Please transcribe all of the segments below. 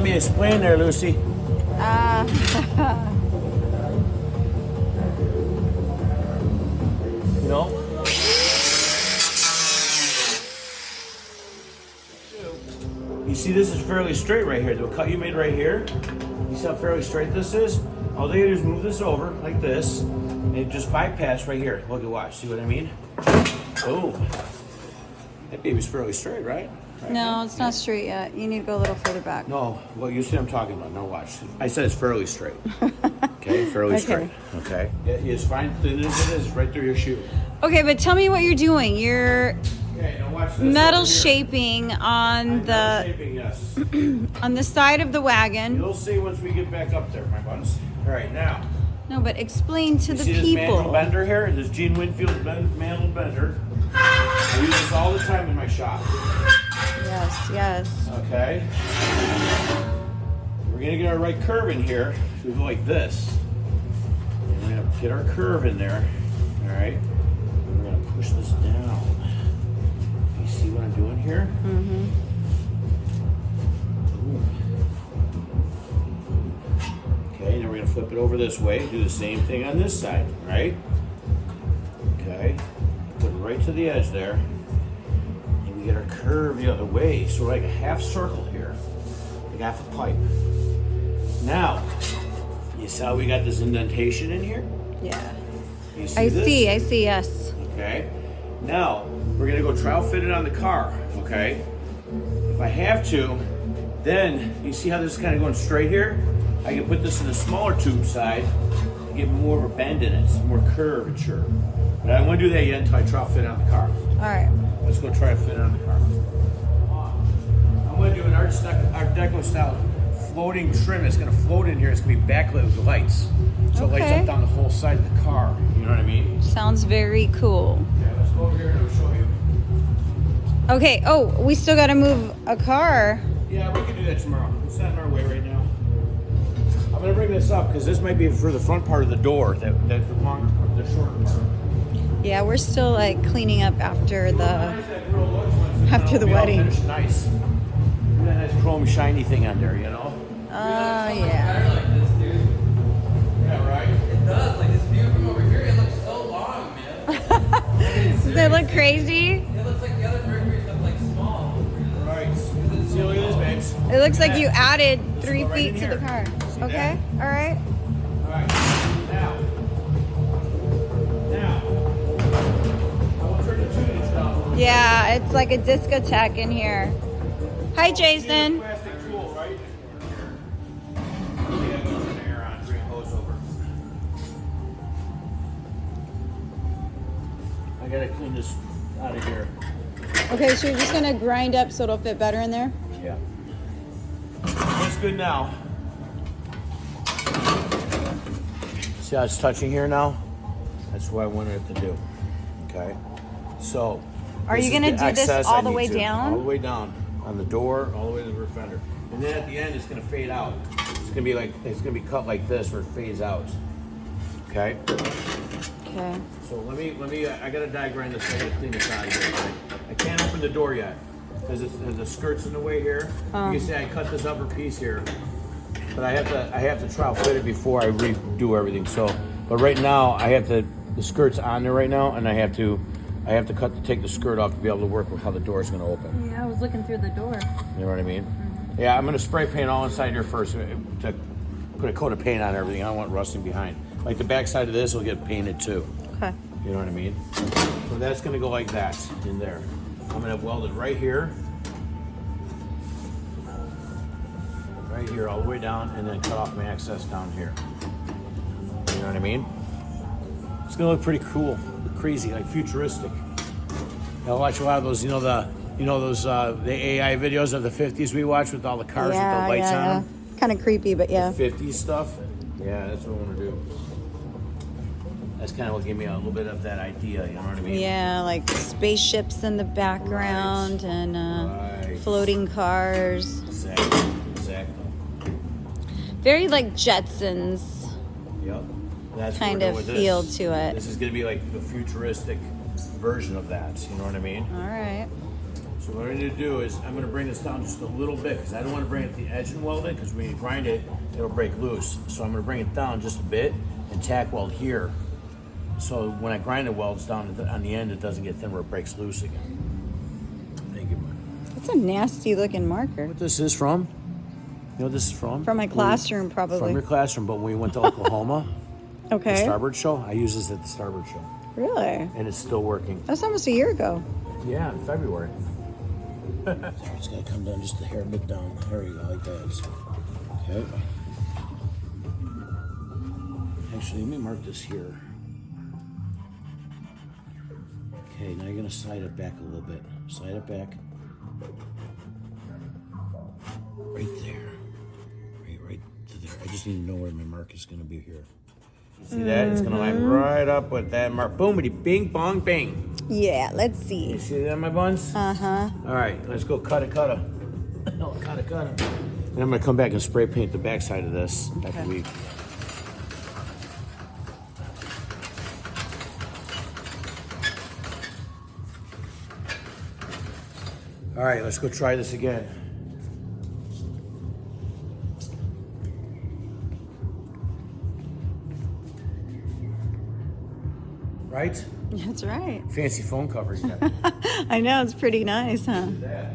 me explain there, Lucy. You know? You see this is fairly straight right here. The cut you made right here, you see how fairly straight this is? All they do is move this over like this, and it just bypass right here. Look at watch, see what I mean? Boom. That baby's fairly straight, right? No, it's not straight yet. You need to go a little further back. No, well, you see what I'm talking about. No, watch. I said it's fairly straight. Okay, fairly straight. Okay. It's fine, thin as it is, right through your shoe. Okay, but tell me what you're doing. You're Okay, now watch this. metal shaping on Metal shaping, yes. on the side of the wagon. You'll see once we get back up there, my buns. All right, now. No, but explain to the See this manual people. bender here? This Gene Winfield manual bender. I use this all the time in my shop. Yes, yes. Okay. We're gonna get our right curve in here. So we go like this. And we're gonna get our curve in there. All right. And we're gonna push this down. You see what I'm doing here? Mm-hmm. Okay, now we're gonna flip it over this way. Do the same thing on this side, right? Okay. Put it right to the edge there. And we get our curve the other way. So we're like a half circle here. Like half a pipe. Now, you see how we got this indentation in here? Yeah. You I this? see, yes. Okay. Now, we're gonna go trial fit it on the car, okay? If I have to, then, you see how this is kind of going straight here? I can put this in the smaller tube side to get more of a bend in it, some more curvature. But I don't want to do that yet until I trial fit it on the car. All right. Let's go try to fit it on the car. I'm going to do an Art Deco style floating trim. It's going to float in here. It's going to be backlit with the lights. So it lights up down the whole side of the car. You know what I mean? Sounds very cool. Yeah, let's go over here and I'll show you. Okay, oh, we still got to move a car. Yeah, we can do that tomorrow. It's not in our way right now. I'm going to bring this up because this might be for the front part of the door, the short part. Yeah, we're still like cleaning up after the wedding. Nice. That nice chrome shiny thing on there, you know? Oh, yeah. Better like this, dude. Yeah, right? It does. Like this view from over here, it looks so long, man. Does it look crazy? It looks like the other Mercury's look like small. Right. See, look at this, babes. It looks like you added Let's 3 go right feet in to the here. car. See Okay, all right. All right. Now, I will turn the 2-inch down. Yeah, it's like a discotheque in here. Hi, Jason. Plastic tool, right? Yeah, go turn the air on. Bring a hose over. I gotta clean this out of here. Okay, so you're just gonna grind up so it'll fit better in there? Yeah. That's good now. See how it's touching here now? That's what I wanted it to do. Okay. So. Are you gonna do this all the way down? All the way down on the door, all the way to the rear fender, and then at the end it's gonna fade out. It's gonna be cut like this where it fades out. Okay. Okay. So let me. I gotta diagram this. I gotta clean this out of here. I can't open the door yet because the skirt's in the way here. You can see I cut this upper piece here, but I have to trial fit it before I redo everything. So, but right now I have the skirt's on there right now, and I have to take the skirt off to be able to work with how the door is going to open. Yeah, I was looking through the door. You know what I mean? Mm-hmm. Yeah, I'm going to spray paint all inside here first to put a coat of paint on everything. I don't want rusting behind. Like the back side of this will get painted too. Okay. You know what I mean? So that's going to go like that in there. I'm going to weld it right here. Right here all the way down, and then cut off my access down here. You know what I mean? It's going to look pretty cool. Crazy, like futuristic. I watch a lot of those, the AI videos of the 50s we watch with all the cars with the lights on them. Kind of creepy, but yeah. The 50s stuff. Yeah, that's what I want to do. That's kind of what gave me a little bit of that idea, you know what I mean? Yeah, like spaceships in the background and floating cars. Exactly. Very like Jetsons. Yep. That's kind of feel to it. This is going to be like the futuristic version of that. You know what I mean? All right. So what I need to do is I'm going to bring this down just a little bit because I don't want to bring it to the edge and weld it because when you grind it, it'll break loose. So I'm going to bring it down just a bit and tack weld here. So when I grind the welds down on the end, it doesn't get thin where it breaks loose again. Thank you, bud. That's a nasty looking marker. What this is from? You know what this is from? From my classroom, probably. From your classroom, but when we went to Oklahoma, the Okay. starboard show, I used this at the starboard show. Really? And it's still working. That's almost a year ago. Yeah, in February. It's got to come down just a hair bit down. There you go, like that. Okay. Actually, let me mark this here. Okay, now you're going to slide it back a little bit. Slide it back. Right there. Right to there. I just need to know where my mark is going to be here. You see that? It's going to line right up with that mark. Boomity, bing, bong, bing. Yeah, let's You see. see that, my buns? Uh-huh. All right, let's go cut it. Cut it. And I'm going to come back and spray paint the backside of this after we... All right, let's go try this again. Right? That's right. Fancy phone cover you got. I know, it's pretty nice, huh? That.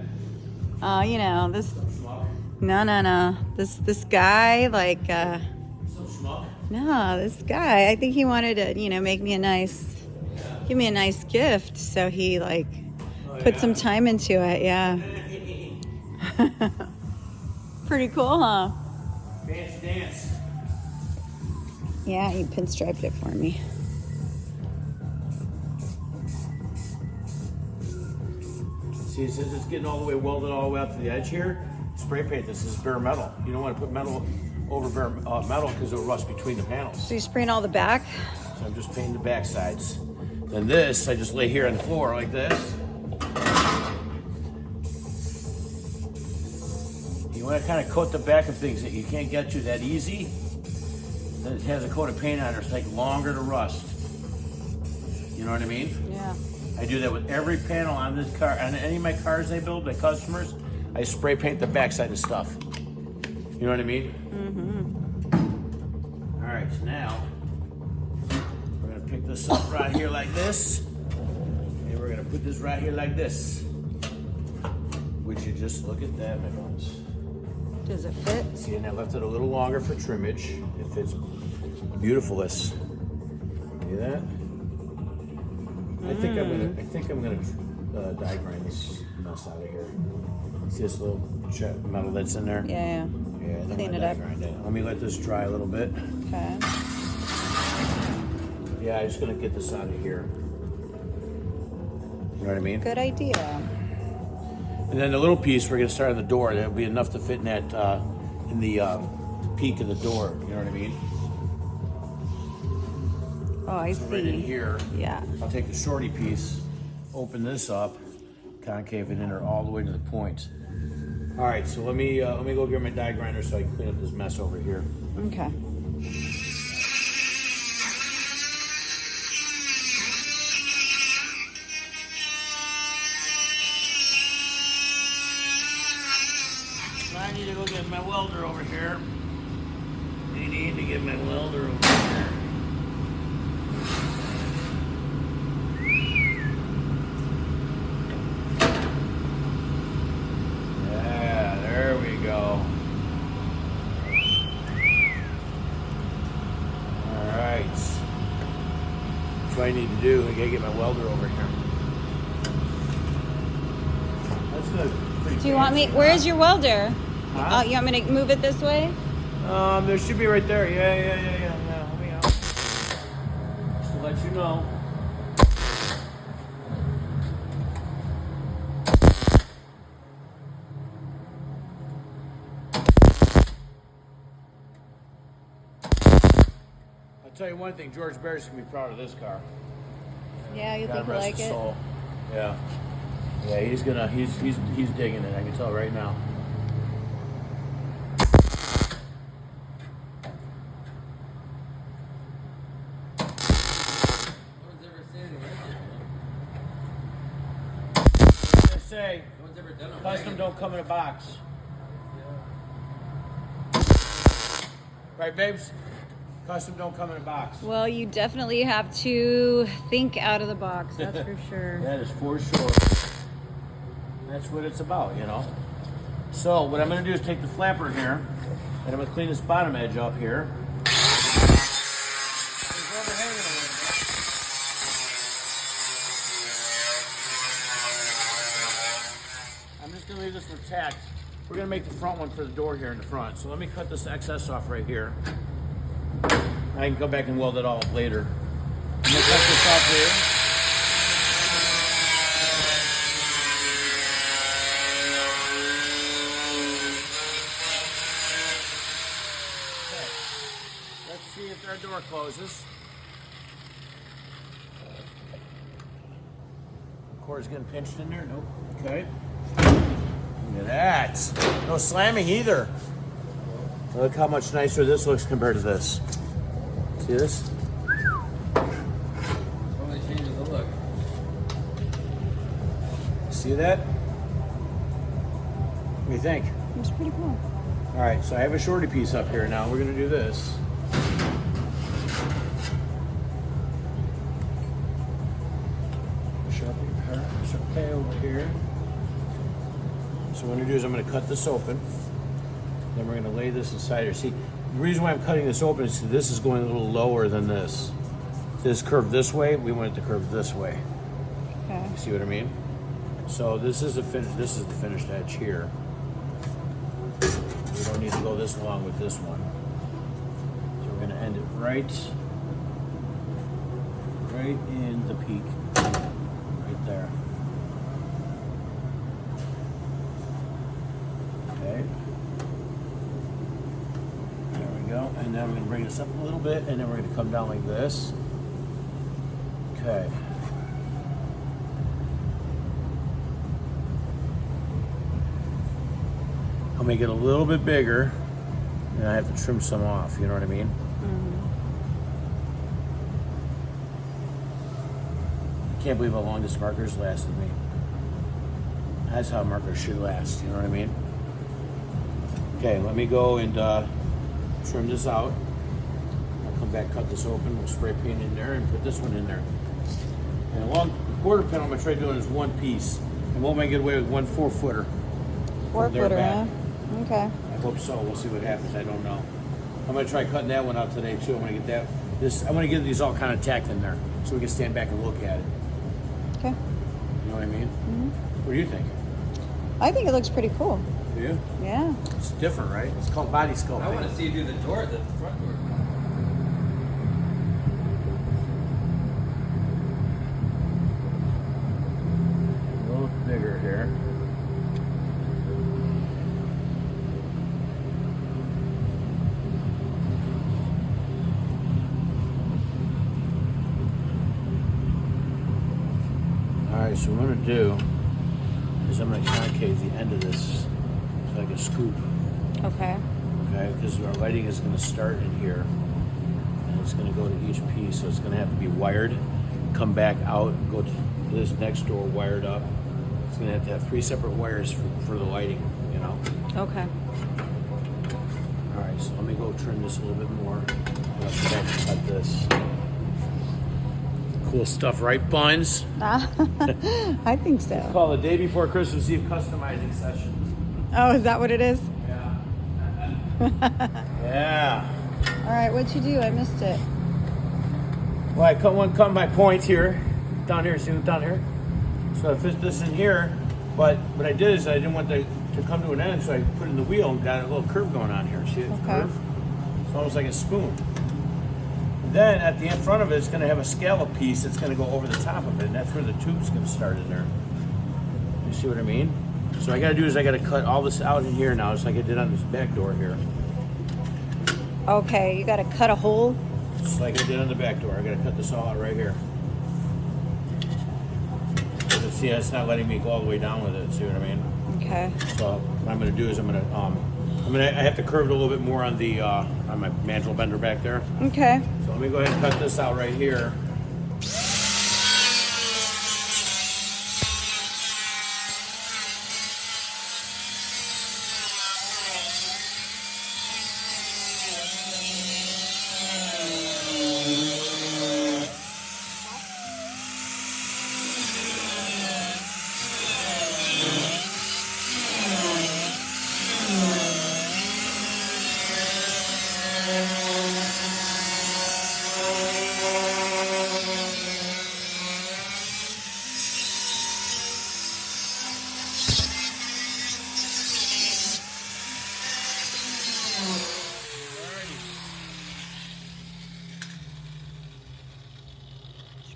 You know, this... Some schmuck. No. This guy, like, Some schmuck. no, this guy, I think he wanted to, you know, make me give me a nice gift. So he, like, put some time into it, yeah. Pretty cool, huh? Fancy dance. Yeah, he pinstriped it for me. See, since it's getting all the way welded all the way up to the edge here, spray paint this. This is bare metal. You don't want to put metal over bare metal because it'll rust between the panels. So you're spraying all the back? So I'm just painting the back sides. Then this, I just lay here on the floor like this. You want to kind of coat the back of things that you can't get to that easy. Then it has a coat of paint on it, it's like longer to rust. You know what I mean? Yeah. I do that with every panel on this car, on any of my cars I build, my customers, I spray paint the backside of stuff. You know what I mean? Mm-hmm. All right, so now we're gonna pick this up right here like this, and we're gonna put this right here like this. Would you just look at that, my friends? Does it fit? See, and I left it a little longer for trimmage. It fits beautifulness. See that? I think I'm gonna die grind this mess out of here. See this little metal that's in there? Yeah. Yeah, then Clean I'm it gonna die up. grind it. Let me let this dry a little bit. Okay. Yeah, I'm just gonna get this out of here. You know what I mean? Good idea. And then the little piece we're gonna start on the door. That'll be enough to fit in that in the peak of the door. You know what I mean? Oh, I So right in see. here. Yeah. I'll take the shorty piece, open this up, concave it in there all the way to the point. All right, so let me go get my die grinder so I can clean up this mess over here. Okay. I need to go get my welder over here. I need to get my welder over here. Yeah, there we go. All right. That's what I need to do. I gotta get my welder over here. That's good. Pretty Do you want me? fancy, Where's huh? your welder? Huh? Oh, you want me to move it this way? There should be right there. Yeah. Let me out. Just to let you know. I'll tell you one thing, George Barry's gonna be proud of this car. Yeah, you God think you rest like his it? soul. Yeah. Yeah, he's digging it, I can tell right now. No one's ever seen anything like Say, this. Custom don't come in a box. Right, babes? Custom don't come in a box. Well, you definitely have to think out of the box, that's for sure. That is for sure. That's what it's about, you know. So what I'm going to do is take the flapper here, and I'm going to clean this bottom edge up here. It's overhanging a little bit. I'm just going to leave this intact. We're going to make the front one for the door here in the front. So let me cut this excess off right here. I can come back and weld it all up later. I'm going to cut this off here. See if our door closes. The cord's getting pinched in there? Nope. Okay. Look at that. No slamming either. Look how much nicer this looks compared to this. See this? Totally changes the look. See that? What do you think? It's pretty cool. All right, so I have a shorty piece up here now. We're gonna do this. Okay, over here. So what I'm gonna do is I'm gonna cut this open. Then we're gonna lay this inside here. See, the reason why I'm cutting this open is this is going a little lower than this. This curved this way, we want it to curve this way. Okay. You see what I mean? So this is the finished edge here. We don't need to go this long with this one. So we're gonna end it right in the peak. Right there. Okay. There we go. And then we're going to bring this up a little bit, and then we're going to come down like this. Okay. I'll make it a little bit bigger, and I have to trim some off, you know what I mean? I can't believe how long this marker's lasted me. That's how markers should last, you know what I mean? Okay, let me go and trim this out. I'll come back, cut this open, we'll spray paint in there and put this one in there. And along the quarter panel, I'm gonna try doing is one piece. And we'll make it away with one 4-footer. 4-footer, huh? Okay. I hope so, we'll see what happens, I don't know. I'm gonna try cutting that one out today too. I'm gonna get I'm gonna get these all kind of tacked in there so we can stand back and look at it. Okay. You know what I mean? Mm-hmm. What do you think? I think it looks pretty cool. Do you? Yeah. It's different, right? It's called body sculpting. I want to see you do the door, the front door. A little bigger here. Alright, so what I'm going to do is I'm going to concave the end of this so like a scoop. Okay. Okay, because our lighting is going to start in here and it's going to go to each piece, so it's going to have to be wired, come back out, go to this next door wired up. It's going to have 3 separate wires for the lighting, you know? Okay. Alright, so let me go trim this a little bit more. I'll have to cut this. Cool stuff, right, Buns? I think so. It's called the day before Christmas Eve customizing session. Oh, is that what it is? Yeah. Yeah. All right, what'd you do? I missed it. Well, I cut my point here, down here, see down here? So I fit this in here, but what I did is I didn't want to come to an end, so I put it in the wheel and got a little curve going on here. See the curve? It's almost like a spoon. Then at the in front of it, it's going to have a scallop piece that's going to go over the top of it, and that's where the tube's going to start in there. You see what I mean? So what I got to do is I got to cut all this out in here now, just like I did on this back door here. Okay, you got to cut a hole. Just like I did on the back door. I got to cut this all out right here. See, it's not letting me go all the way down with it. See what I mean? Okay. So what I'm going to do is I have to curve it a little bit more on the on my mandrel bender back there. Okay. So let me go ahead and cut this out right here.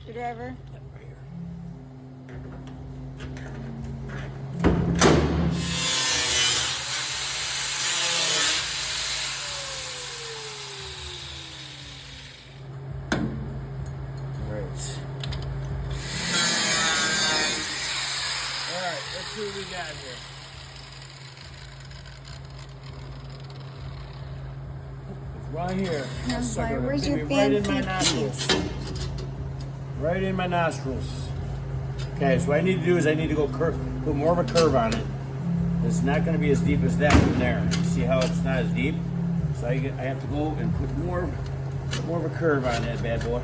Screwdriver. Let's see what we got here. It's right here. Now, That sucker where's hit your me right in my fancy nostrils. Right in my nostrils. Okay, so what I need to do is I need to go put more of a curve on it. It's not going to be as deep as that in there. See how it's not as deep? So I have to go and put more of a curve on that bad boy.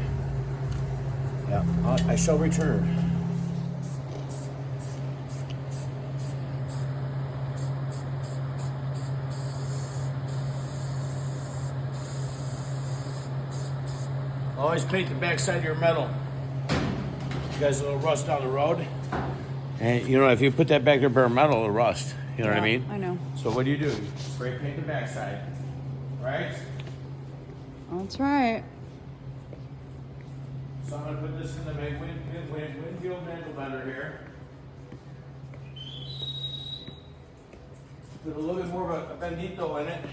Yeah, I shall return. Always paint the backside of your metal. You guys, a little rust down the road. And you know, if you put that back there bare metal, it'll rust. You know what I mean? I know. So what do? You spray paint the backside, right? That's right. So I'm gonna put this in the windshield mantle bender here. Put a little bit more of a bendito in it.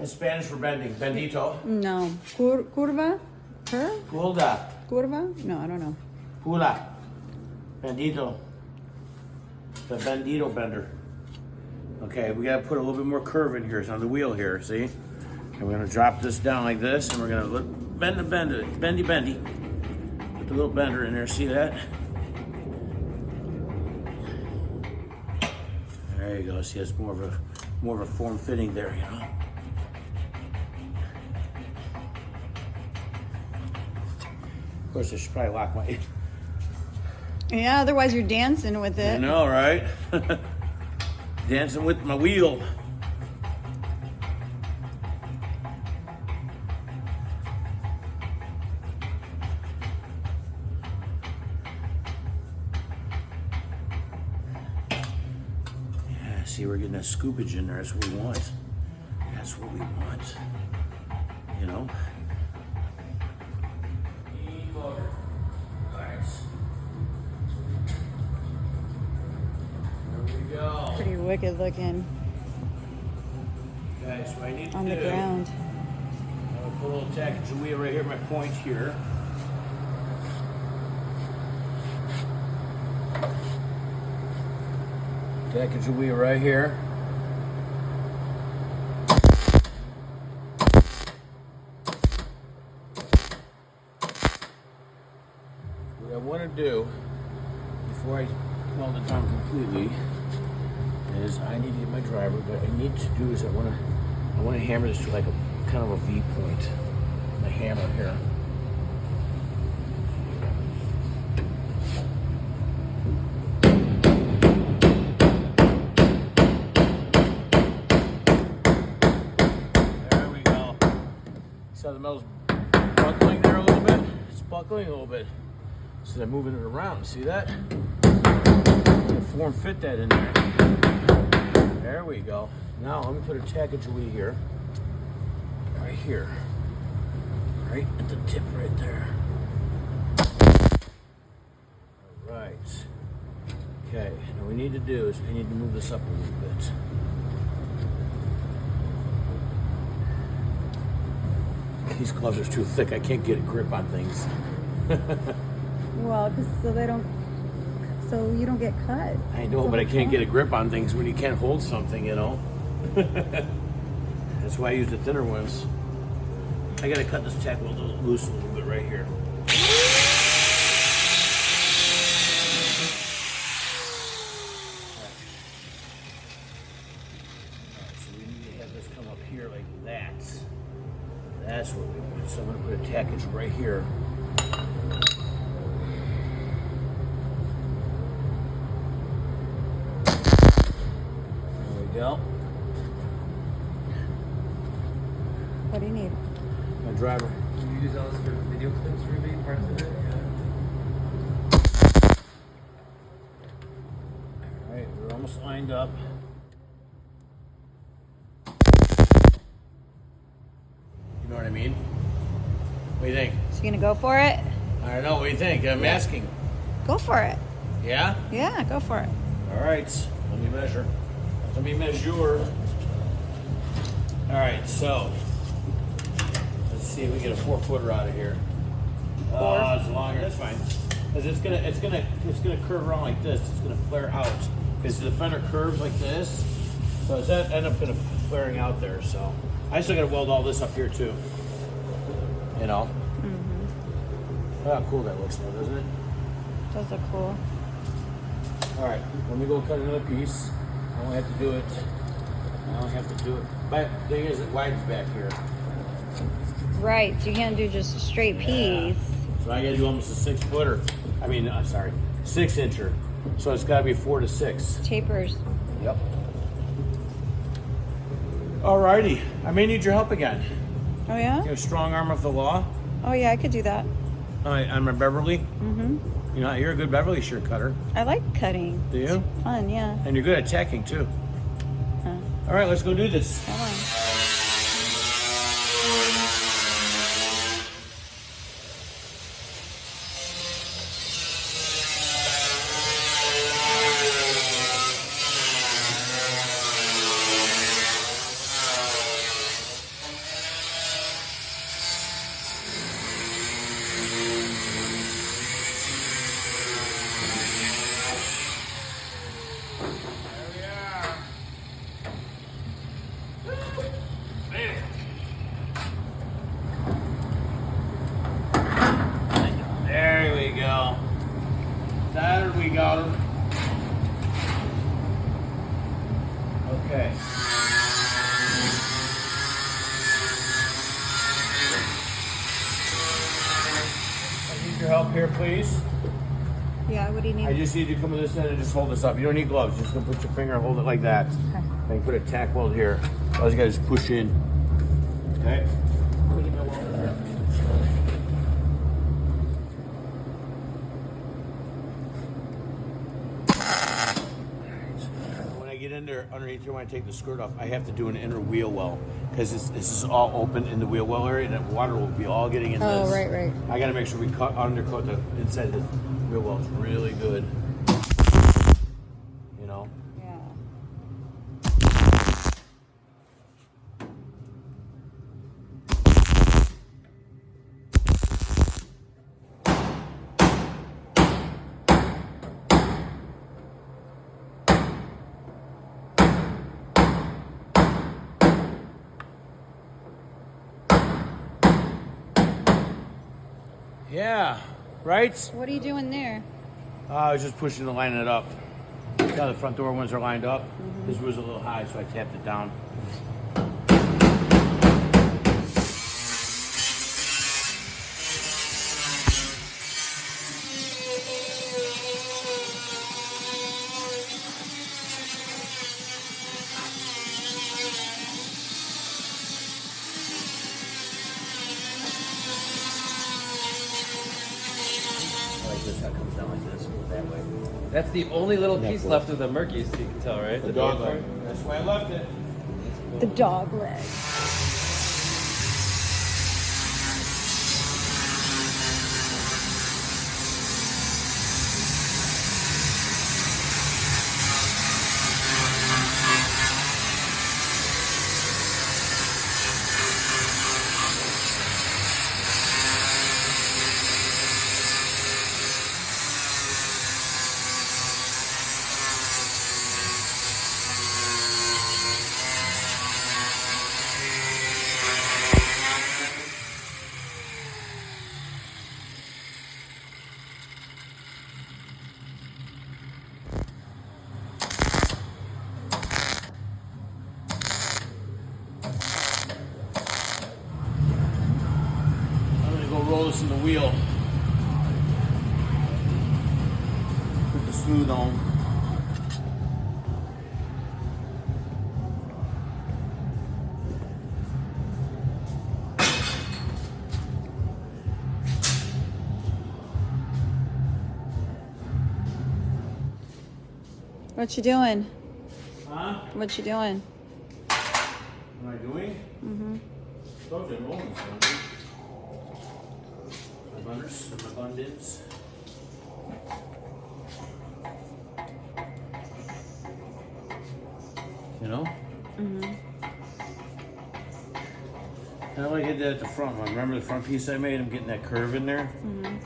It's Spanish for bending. Bendito. No. Curva? Pulda. Curva? No, I don't know. Pula. Bendito. The bendito bender. Okay, we gotta put a little bit more curve in here. It's on the wheel here, see? And we're gonna drop this down like this, and we're gonna bend it, bendy. Put the little bender in there, see that? There you go, see it's more of a form fitting there, you know? Of course, I should probably lock my... Yeah, otherwise you're dancing with it. I know, right? Dancing with my wheel. Yeah, see, we're getting that scoopage in there. That's what we want. That's what we want. You know? Pretty wicked looking. Okay, so I need to on the do, ground. I'm gonna put a little tackage of wheel right here, my point here. Tackage of wheel right here. What I want to do before I weld it down completely is I need to get my driver. What I need to do is I want to hammer this to like a kind of a V point. My hammer here. There we go. So the metal's buckling there a little bit. It's buckling a little bit. So I'm moving it around. See that? Form fit that in there. There we go. Now let me put a tackage away here. Right here. Right at the tip right there. Alright. Okay, now what we need to do is I need to move this up a little bit. These gloves are too thick. I can't get a grip on things. Well, so you don't get cut. I know, but I can't get a grip on things when you can't hold something, you know. That's why I use the thinner ones. I gotta cut this tack a little loose a little bit right here. So we need to have this come up here like that. That's what we want. So I'm gonna put a tackage right here. Go. What do you need? My driver. Can you use those for video clips, Ruby? Parts of it? All right, we're almost lined up. You know what I mean? What do you think? So you gonna go for it? I don't know. What do you think? I'm asking. Go for it. Yeah? Yeah, go for it. All right. Let me measure. Let me measure. All right, so let's see if we get a 4-footer out of here. Oh, it's longer. That's fine. Because it's gonna curve around like this. It's gonna flare out. Because the fender curves like this, so it's that end up gonna flaring out there. So I still gotta weld all this up here too. You know. Look how cool that looks, though, doesn't it? Those look cool. All right, let me go cut another piece. I only have to do it. But the thing is, it widens back here. Right, so you can't do just a straight piece. So I got to do almost a 6-footer. I mean, I'm sorry, 6-incher. So it's got to be 4 to 6. Tapers. Yep. All righty, I may need your help again. Oh yeah? You have a strong arm of the law. Oh yeah, I could do that. All right, I'm a Beverly. Mm-hmm. You know, you're a good Beverly shirt cutter. I like cutting. Do you? It's fun, yeah. And you're good at tacking too. Huh. All right, let's go do this. Come on. There we go. There we go. Okay. I need your help here, please. Yeah, what do you need? I just need you to come to this end and just hold this up. You don't need gloves. You're just gonna put your finger and hold it like that. Okay. Then put a tack weld here. All you gotta just push in. Okay. When I get in there underneath here, when I take the skirt off, I have to do an inner wheel well because this is all open in the wheel well area, and the water will be all getting in Oh, this. right. I gotta make sure we undercut the inside of the wheel well really good. You know. Yeah. Yeah. Right. What are you doing there? I was just pushing to line it up. Now the front door ones are lined up. This was a little high, so I tapped it down. I like this, how it comes down like this, that way. That's the only little Yeah, piece cool. left of the Murky, so you can tell, right? The dog leg. That's why I left it. The dog leg. I'm gonna go roll this in the wheel. Put the smooth on. What you doing? Huh? What you doing? What am I doing? Mm-hmm. Those are rolling some abundance. You know? Mm-hmm. I want to get that at the front one. Remember the front piece I made? I'm getting that curve in there. Mm-hmm.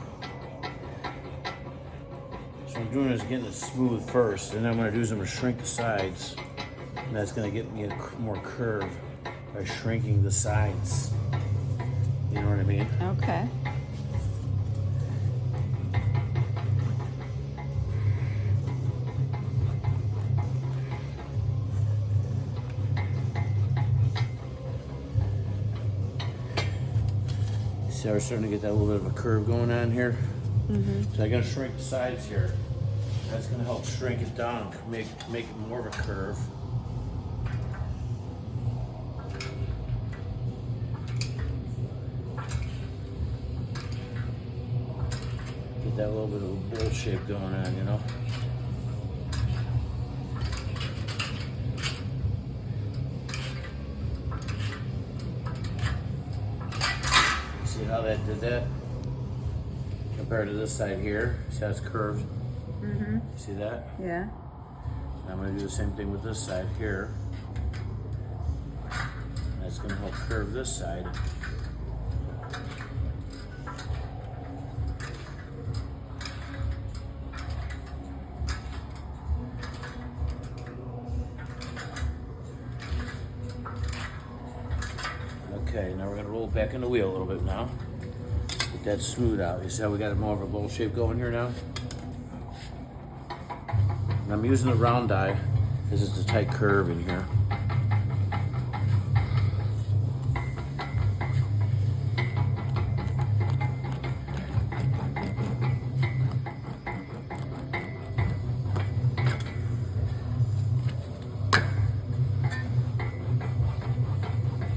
So I'm doing is getting it smooth first, and then I'm going to do is I'm going to shrink the sides, and that's going to get me a more curve by shrinking the sides. You know what I mean? Okay. See how we're starting to get that little bit of a curve going on here? Mm-hmm. So I'm going to shrink the sides here. That's going to help shrink it down, make it more of a curve. Get that little bit of a bowl shape going on, you know? See how that did that? Compared to this side here, see how it's curved? Mm-hmm. See that? Yeah. I'm going to do the same thing with this side here. That's going to help curve this side. Okay, now we're going to roll back in the wheel a little bit now. Get that smooth out. You see how we got more of a bowl shape going here now? And I'm using the round die because it's a tight curve in here.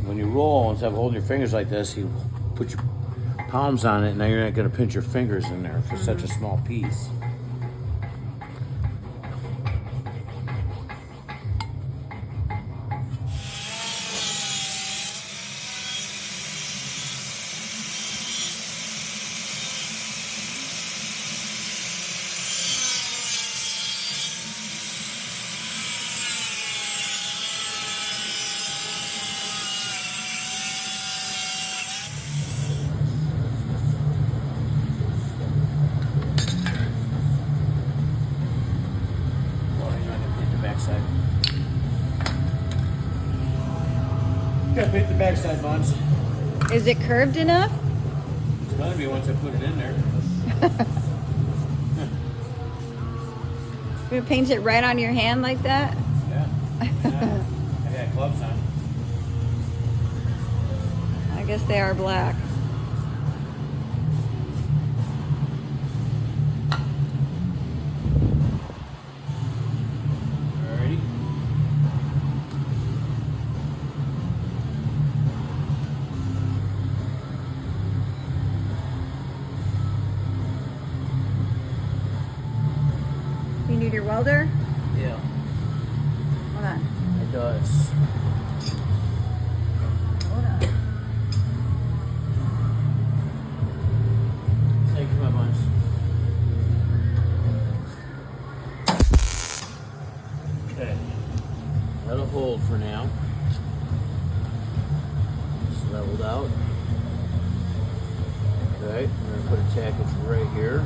When you roll, instead of holding your fingers like this, you put your palms on it, and now you're not going to pinch your fingers in there for such a small piece. Backside. Gotta paint the backside, Buns. Is it curved enough? It's gonna be once I put it in there. You paint it right on your hand like that? Yeah. I got gloves on. I guess they are black. Alrighty. You need your welder? Yeah, Hold on. it does. Hold on. Thank you, my buns. Okay. That'll hold for now. It's leveled out. Okay, we're gonna put a tackage right here.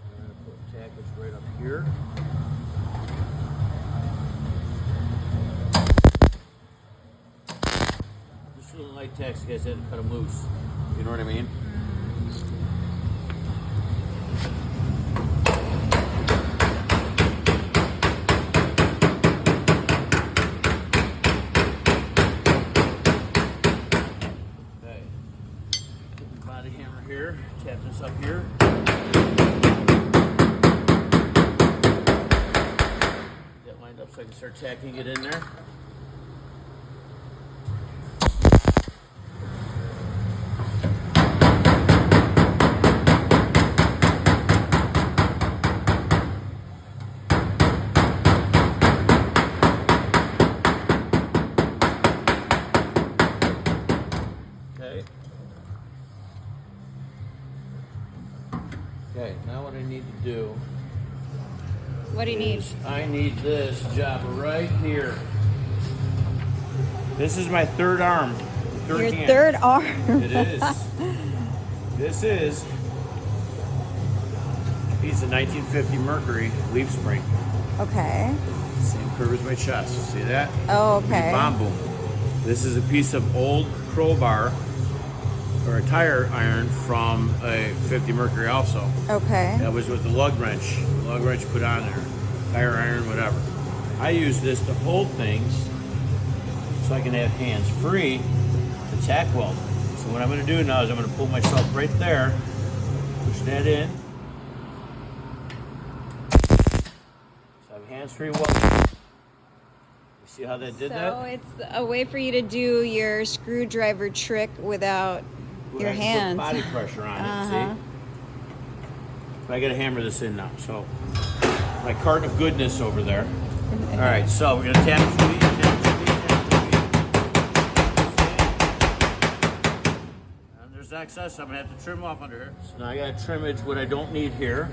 We're gonna put a tackage right up here. Just little light tacks, you guys had to cut them loose. You know what I mean? Okay. Put the body hammer here, tap this up here. Get that lined up so I can start tacking it in there. need to do. What do you need? I need this job right here. This is my third arm. Your hand. third arm. It is. This is a piece of 1950 Mercury leaf spring. Okay. Same curve as my chest. See that? Oh, okay. Bomb boom. This is a piece of old crowbar or a tire iron from a 50 Mercury also. Okay. That was with the lug wrench. The lug wrench put on there. Tire iron, whatever. I use this to hold things so I can have hands free to tack weld. So what I'm going to do now is I'm going to pull myself right there, push that in. So I have hands free welding. You see how that did that? So it's a way for you to do your screwdriver trick without your I can hands. put body pressure on it, see? But I got to hammer this in now. So my cart of goodness over there. All right, so we're going to tap the wheel. There's excess, I'm gonna have to trim off under here. So now I gotta trimmage what I don't need here.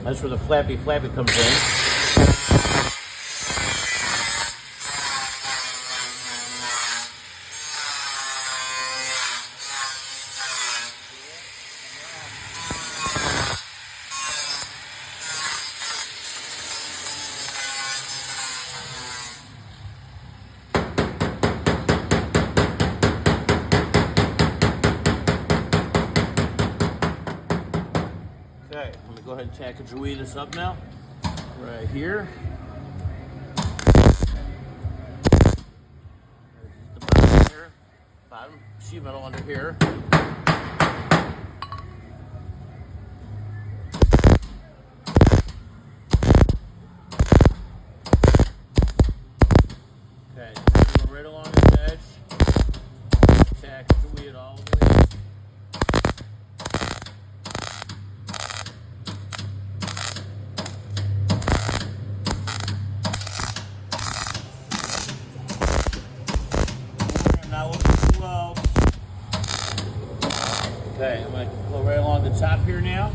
That's where the flappy comes in. Okay, I'm gonna go ahead and tack a Joey this up now. Right here. There's the bottom here. Bottom sheet metal under here. Okay, go right along the edge. Tack Joey it all the way. Okay, I'm going to go right along the top here now.